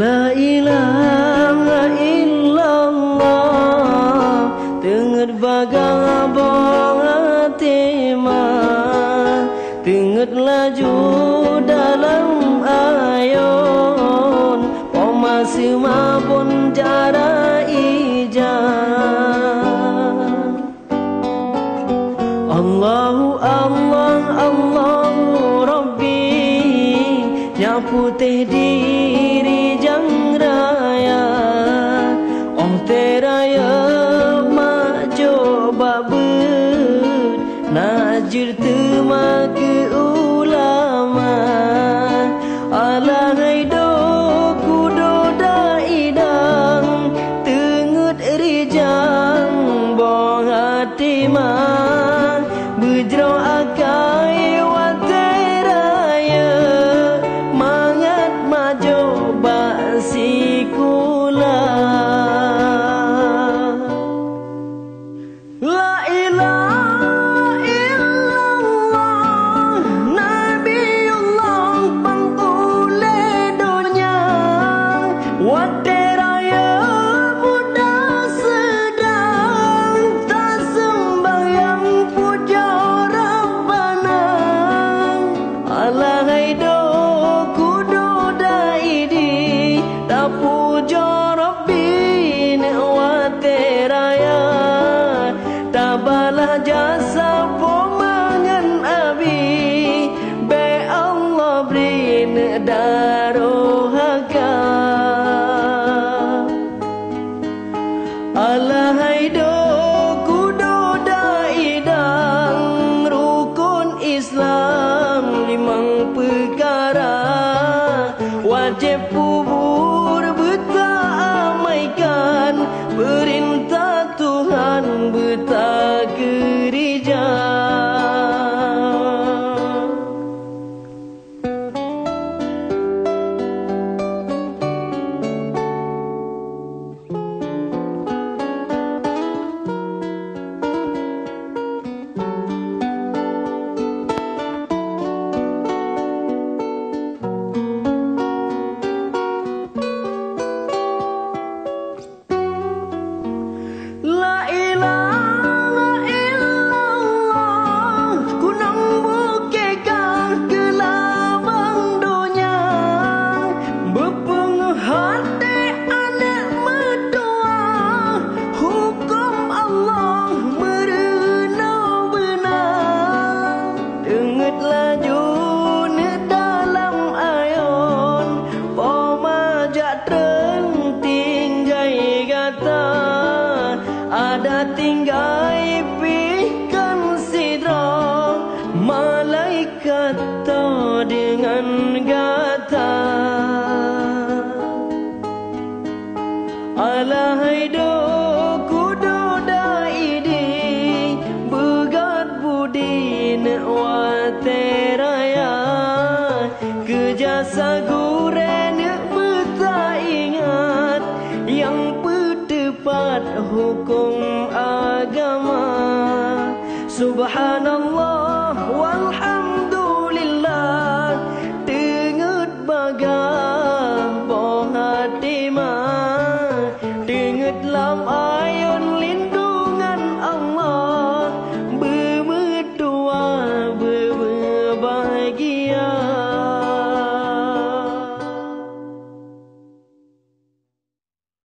La ilaha illallah, tenget bagang bong hati mah, tenget laju dalam ayon, poma semua pun cara ijah. Allahu Allah, Allahu Rabbi, nyaputih diri jang raya, ong teraya mak coba ber, najir tema ke ulama, alahai do kudo daidang, tengut rijang bong hati mah, bejro akai wateraya, mangat majo basikula. La ilaha illallah, Nabiullah pangkule dunia, wateraya muda sedang, tak sembahyang puja Rabbana, alahai do kudo daidi, tak puja Rabbi ne wateraya, tak balah jasa pomangan abi, be Allah beri ne darohaka. Alahai do kudo daidang, rukun Islam limang perkara, wajib kubur bertamaikan, perintah Tuhan bertak gereja. La ilaha illallah, kunang bukekah ke labang dunia, berpenghati anak meutuwah, hukum Allah merena benar, denget laju ne dalam ayon, pomajak terting gai gata, ada tinggai pikan sidra, malaikat to dengan gata. Alahai do kudo daidi, begat budi ne wateraya, kejasa gure ne betaingat, yang berdebat hukum agama. Subhanallah walhamdulillah, tenget bagah bong hati mah.